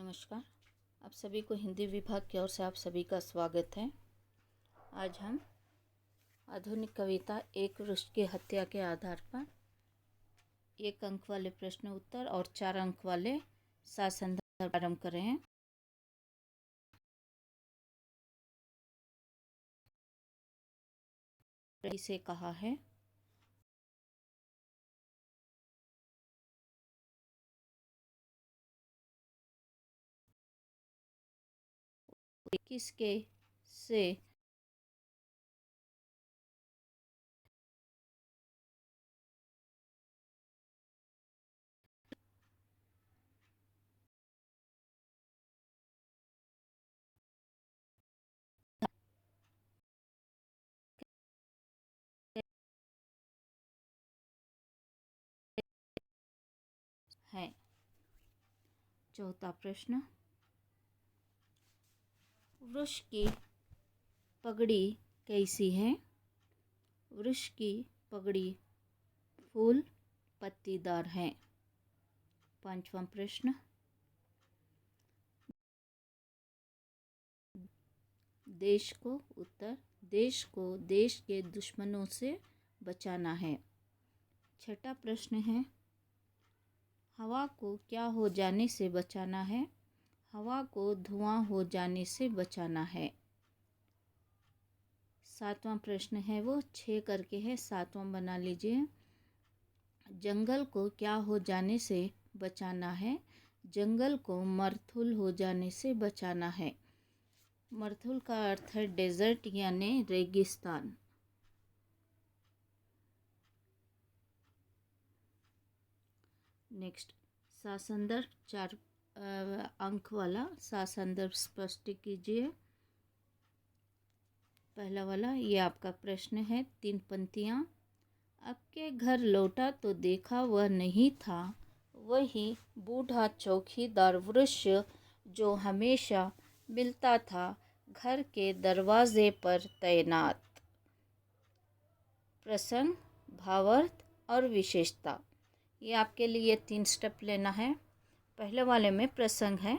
नमस्कार। आप सभी को हिंदी विभाग की ओर से आप सभी का स्वागत है। आज हम आधुनिक कविता एक वृक्ष की हत्या के आधार पर 1 अंक वाले प्रश्न उत्तर और 4 अंक वाले सात संदर्भ प्रारंभ कर रहे हैं। इसे कहा है किसके से है। चौथा प्रश्न, वृक्ष की पगड़ी कैसी है? वृक्ष की पगड़ी फूल पत्तीदार है। पांचवा प्रश्न, देश को देश के दुश्मनों से बचाना है। छठा प्रश्न है, हवा को क्या हो जाने से बचाना है? हवा को धुआं हो जाने से बचाना है। सातवां प्रश्न है वो 6 करके है, सातवां बना लीजिए। जंगल को क्या हो जाने से बचाना है? जंगल को मरुथल हो जाने से बचाना है। मरुथल का अर्थ है डेजर्ट यानी रेगिस्तान। नेक्स्ट, सासंदर्भ 4 अंक वाला सासंदर्भ स्पष्ट कीजिए। पहला वाला ये आपका प्रश्न है, 3 पंक्तियाँ। आपके घर लौटा तो देखा वह नहीं था, वही बूढ़ा चौकीदार वृक्ष जो हमेशा मिलता था घर के दरवाजे पर तैनात। प्रसंग, भावार्थ और विशेषता, ये आपके लिए 3 स्टेप लेना है। पहले वाले में प्रसंग है।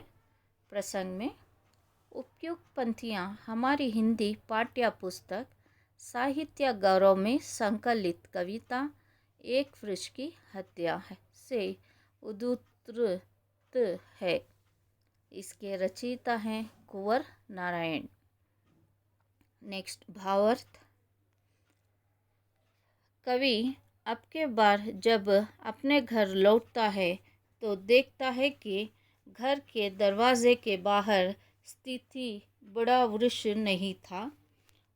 प्रसंग में उपयुक्त पंक्तियाँ हमारी हिंदी पाठ्य पुस्तक साहित्य गौरव में संकलित कविता एक वृक्ष की हत्या से उद्धृत है। इसके रचयिता हैं कुंवर नारायण। नेक्स्ट, भावार्थ। कवि अब के बार जब अपने घर लौटता है तो देखता है कि घर के दरवाजे के बाहर स्थिति बड़ा वृक्ष नहीं था।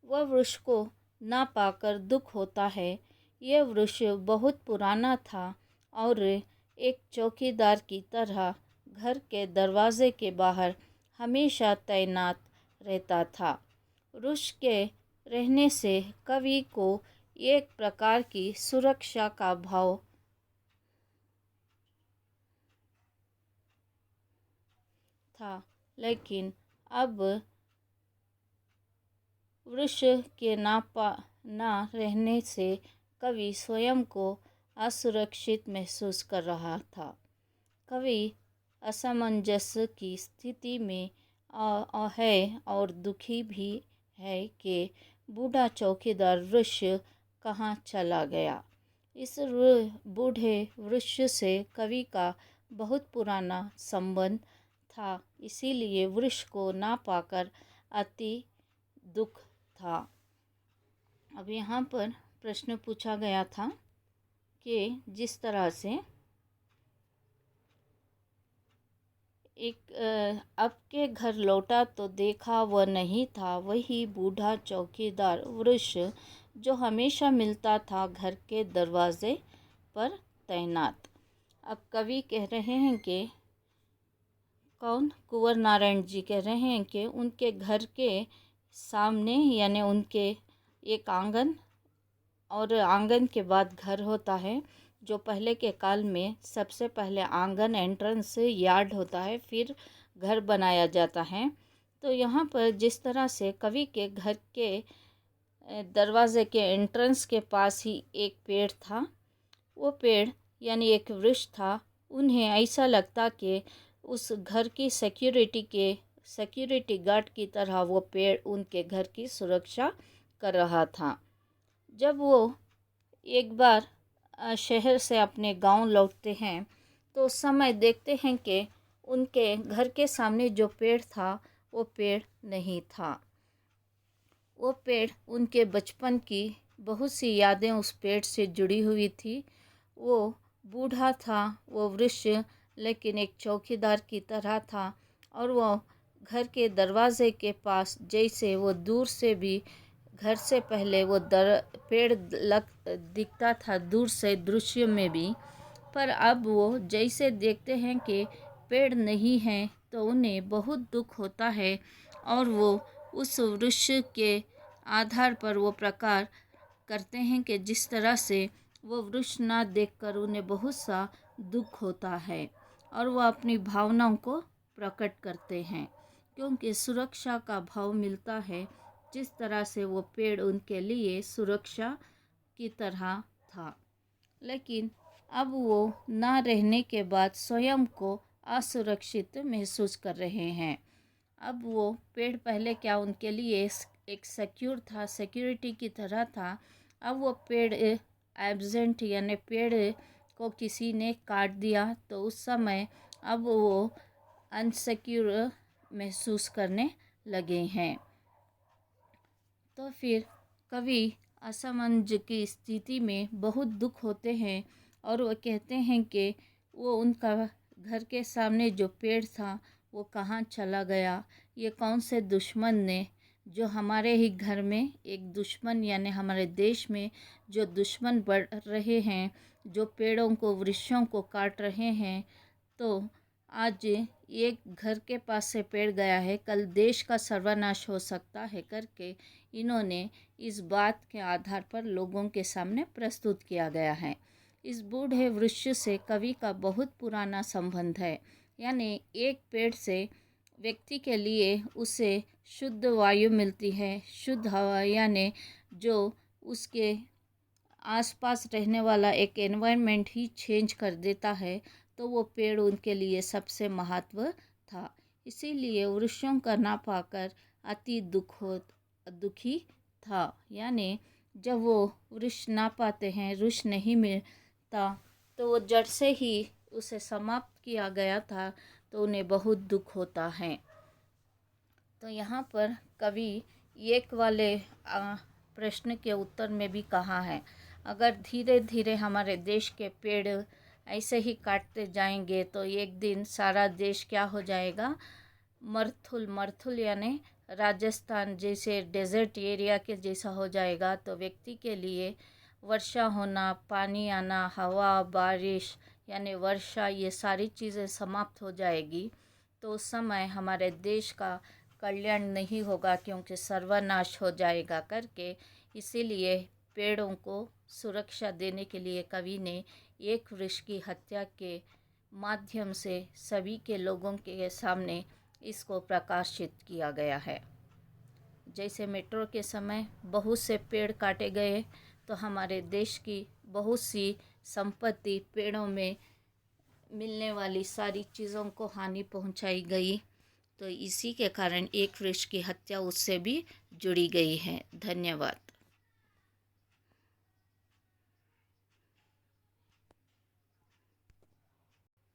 वह वृक्ष को ना पाकर दुख होता है। यह वृक्ष बहुत पुराना था और एक चौकीदार की तरह घर के दरवाजे के बाहर हमेशा तैनात रहता था। वृक्ष के रहने से कवि को एक प्रकार की सुरक्षा का भाव था, लेकिन अब वृक्ष के ना रहने से कवि स्वयं को असुरक्षित महसूस कर रहा था। कवि असमंजस की स्थिति में है और दुखी भी है कि बूढ़ा चौकीदार वृक्ष कहाँ चला गया। इस बूढ़े वृक्ष से कवि का बहुत पुराना संबंध था, इसीलिए वृक्ष को ना पाकर अति दुख था। अब यहाँ पर प्रश्न पूछा गया था कि जिस तरह से अब के घर लौटा तो देखा वह नहीं था, वही बूढ़ा चौकीदार वृक्ष जो हमेशा मिलता था घर के दरवाजे पर तैनात। अब कवि कह रहे हैं कि कुंवर नारायण जी कह रहे हैं कि उनके घर के सामने यानी उनके एक आंगन और आंगन के बाद घर होता है। जो पहले के काल में सबसे पहले आंगन एंट्रेंस यार्ड होता है, फिर घर बनाया जाता है। तो यहाँ पर जिस तरह से कवि के घर के दरवाजे के एंट्रेंस के पास ही एक पेड़ था, वो पेड़ यानी एक वृक्ष था। उन्हें ऐसा लगता कि उस घर की सिक्योरिटी गार्ड की तरह वो पेड़ उनके घर की सुरक्षा कर रहा था। जब वो एक बार शहर से अपने गांव लौटते हैं तो उस समय देखते हैं कि उनके घर के सामने जो पेड़ था वो पेड़ नहीं था। वो पेड़ उनके बचपन की बहुत सी यादें उस पेड़ से जुड़ी हुई थी। वो बूढ़ा था, वो वृक्ष, लेकिन एक चौकीदार की तरह था और वो घर के दरवाजे के पास जैसे वो दूर से भी घर से पहले वो पेड़ दिखता था दूर से दृश्य में भी, पर अब वो जैसे देखते हैं कि पेड़ नहीं है तो उन्हें बहुत दुख होता है और वो उस वृक्ष के आधार पर वो प्रकार करते हैं कि जिस तरह से वो वृक्ष ना देखकर उन्हें बहुत सा दुख होता है और वो अपनी भावनाओं को प्रकट करते हैं, क्योंकि सुरक्षा का भाव मिलता है। जिस तरह से वो पेड़ उनके लिए सुरक्षा की तरह था, लेकिन अब वो ना रहने के बाद स्वयं को असुरक्षित महसूस कर रहे हैं। अब वो पेड़ पहले क्या उनके लिए एक सिक्योरिटी की तरह था, अब वो पेड़ एब्सेंट यानी पेड़ को किसी ने काट दिया तो उस समय अब वो अनसिक्योर महसूस करने लगे हैं। तो फिर कवि असमंजस की स्थिति में बहुत दुख होते हैं और वो कहते हैं कि वो उनका घर के सामने जो पेड़ था वो कहाँ चला गया। ये कौन से दुश्मन ने, जो हमारे ही घर में एक दुश्मन यानी हमारे देश में जो दुश्मन बढ़ रहे हैं, जो पेड़ों को वृक्षों को काट रहे हैं, तो आज एक घर के पास से पेड़ गया है, कल देश का सर्वनाश हो सकता है करके इन्होंने इस बात के आधार पर लोगों के सामने प्रस्तुत किया गया है। इस बूढ़े वृक्ष से कवि का बहुत पुराना संबंध है, यानी एक पेड़ से व्यक्ति के लिए उसे शुद्ध वायु मिलती है, शुद्ध हवा, यानी जो उसके आसपास रहने वाला एक एनवायरनमेंट ही चेंज कर देता है, तो वो पेड़ उनके लिए सबसे महत्व था। इसीलिए वृक्षों का ना पाकर अति दुखी था। यानी जब वो वृक्ष ना पाते हैं, वृक्ष नहीं मिलता, तो वो जड़ से ही उसे समाप्त किया गया था, तो उन्हें बहुत दुख होता है। तो यहाँ पर कवि एक वाले प्रश्न के उत्तर में भी कहा है, अगर धीरे धीरे हमारे देश के पेड़ ऐसे ही काटते जाएंगे तो एक दिन सारा देश क्या हो जाएगा, मरुथल यानी राजस्थान जैसे डेजर्ट एरिया के जैसा हो जाएगा। तो व्यक्ति के लिए वर्षा होना, पानी आना, हवा, बारिश यानी वर्षा, ये सारी चीज़ें समाप्त हो जाएगी। तो उस समय हमारे देश का कल्याण नहीं होगा, क्योंकि सर्वनाश हो जाएगा करके। इसीलिए पेड़ों को सुरक्षा देने के लिए कवि ने एक वृक्ष की हत्या के माध्यम से सभी के लोगों के सामने इसको प्रकाशित किया गया है। जैसे मेट्रो के समय बहुत से पेड़ काटे गए, तो हमारे देश की बहुत सी संपत्ति, पेड़ों में मिलने वाली सारी चीज़ों को हानि पहुंचाई गई। तो इसी के कारण एक वृक्ष की हत्या उससे भी जुड़ी गई है। धन्यवाद।